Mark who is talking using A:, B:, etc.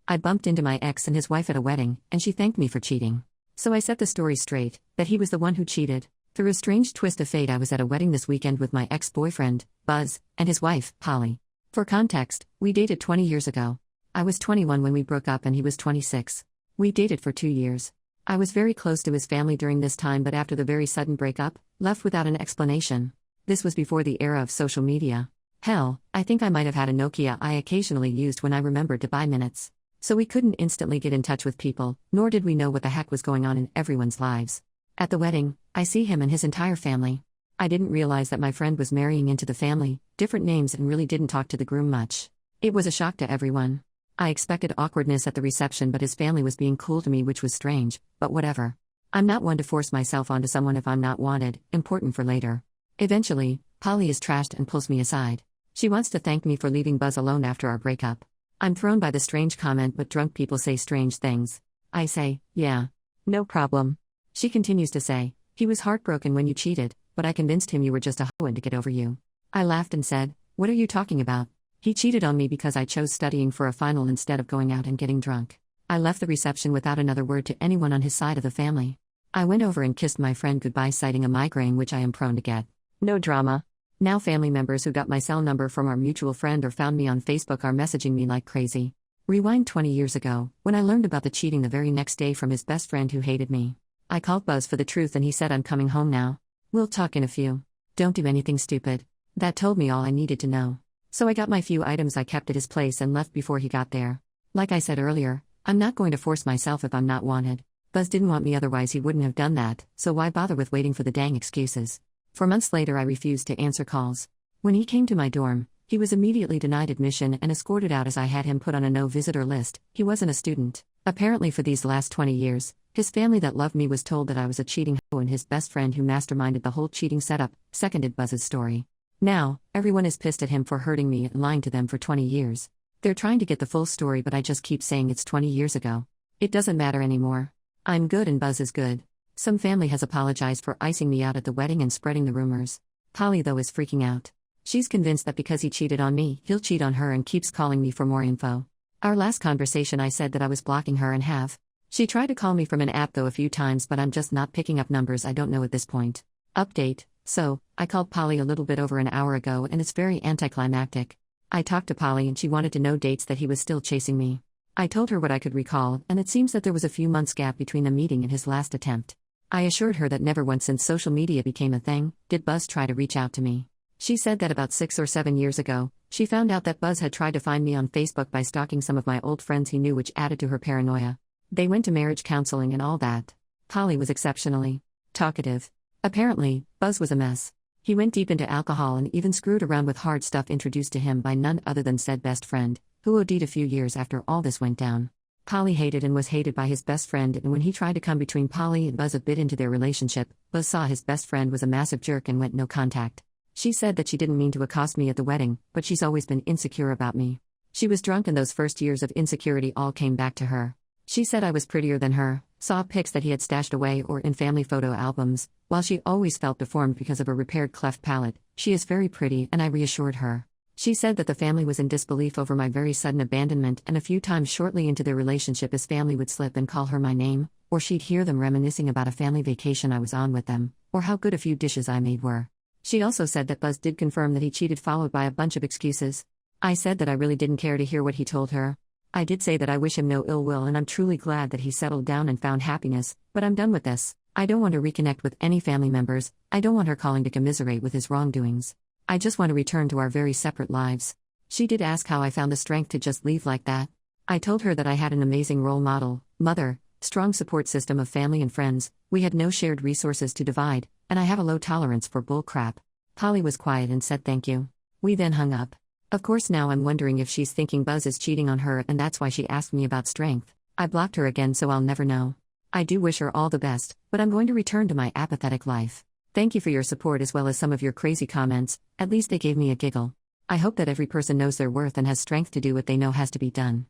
A: I bumped into my ex and his wife at a wedding, and she thanked me for cheating. So I set the story straight, that he was the one who cheated. Through a strange twist of fate, I was at a wedding this weekend with my ex-boyfriend, Buzz, and his wife, Polly. For context, we dated 20 years ago. I was 21 when we broke up and he was 26. We dated for 2 years. I was very close to his family during this time, but after the very sudden breakup, left without an explanation. This was before the era of social media. Hell, I think I might have had a Nokia I occasionally used when I remembered to buy minutes. So we couldn't instantly get in touch with people, nor did we know what the heck was going on in everyone's lives. At the wedding, I see him and his entire family. I didn't realize that my friend was marrying into the family, different names, and really didn't talk to the groom much. It was a shock to everyone. I expected awkwardness at the reception, but his family was being cool to me, which was strange, but whatever. I'm not one to force myself onto someone if I'm not wanted, important for later. Eventually, Polly is trashed and pulls me aside. She wants to thank me for leaving Buzz alone after our breakup. I'm thrown by the strange comment, but drunk people say strange things. I say, yeah. No problem. She continues to say, he was heartbroken when you cheated, but I convinced him you were just a hoe and to get over you. I laughed and said, what are you talking about? He cheated on me because I chose studying for a final instead of going out and getting drunk. I left the reception without another word to anyone on his side of the family. I went over and kissed my friend goodbye, citing a migraine which I am prone to get. No drama. Now family members who got my cell number from our mutual friend or found me on Facebook are messaging me like crazy. Rewind 20 years ago, when I learned about the cheating the very next day from his best friend who hated me. I called Buzz for the truth and he said, I'm coming home now. We'll talk in a few. Don't do anything stupid. That told me all I needed to know. So I got my few items I kept at his place and left before he got there. Like I said earlier, I'm not going to force myself if I'm not wanted. Buzz didn't want me, otherwise he wouldn't have done that, so why bother with waiting for the dang excuses? For months later I refused to answer calls. When he came to my dorm, he was immediately denied admission and escorted out as I had him put on a no-visitor list. He wasn't a student. Apparently for these last 20 years, his family that loved me was told that I was a cheating hoe, and his best friend who masterminded the whole cheating setup seconded Buzz's story. Now, everyone is pissed at him for hurting me and lying to them for 20 years. They're trying to get the full story, but I just keep saying it's 20 years ago. It doesn't matter anymore. I'm good and Buzz is good. Some family has apologized for icing me out at the wedding and spreading the rumors. Polly, though, is freaking out. She's convinced that because he cheated on me, he'll cheat on her and keeps calling me for more info. Our last conversation I said that I was blocking her and have. She tried to call me from an app though a few times, but I'm just not picking up numbers I don't know at this point. Update. So, I called Polly a little bit over an hour ago and it's very anticlimactic. I talked to Polly and she wanted to know dates that he was still chasing me. I told her what I could recall, and it seems that there was a few months gap between the meeting and his last attempt. I assured her that never once since social media became a thing did Buzz try to reach out to me. She said that about 6 or 7 years ago, she found out that Buzz had tried to find me on Facebook by stalking some of my old friends he knew, which added to her paranoia. They went to marriage counseling and all that. Polly was exceptionally talkative. Apparently, Buzz was a mess. He went deep into alcohol and even screwed around with hard stuff introduced to him by none other than said best friend, who OD'd a few years after all this went down. Polly hated and was hated by his best friend, and when he tried to come between Polly and Buzz a bit into their relationship, Buzz saw his best friend was a massive jerk and went no contact. She said that she didn't mean to accost me at the wedding, but she's always been insecure about me. She was drunk and those first years of insecurity all came back to her. She said I was prettier than her, saw pics that he had stashed away or in family photo albums. While she always felt deformed because of a repaired cleft palate, she is very pretty, and I reassured her. She said that the family was in disbelief over my very sudden abandonment, and a few times shortly into their relationship his family would slip and call her my name, or she'd hear them reminiscing about a family vacation I was on with them, or how good a few dishes I made were. She also said that Buzz did confirm that he cheated, followed by a bunch of excuses. I said that I really didn't care to hear what he told her. I did say that I wish him no ill will and I'm truly glad that he settled down and found happiness, but I'm done with this. I don't want to reconnect with any family members. I don't want her calling to commiserate with his wrongdoings. I just want to return to our very separate lives. She did ask how I found the strength to just leave like that. I told her that I had an amazing role model, mother, strong support system of family and friends, we had no shared resources to divide, and I have a low tolerance for bull crap. Polly was quiet and said thank you. We then hung up. Of course now I'm wondering if she's thinking Buzz is cheating on her and that's why she asked me about strength. I blocked her again, so I'll never know. I do wish her all the best, but I'm going to return to my apathetic life. Thank you for your support as well as some of your crazy comments, at least they gave me a giggle. I hope that every person knows their worth and has strength to do what they know has to be done.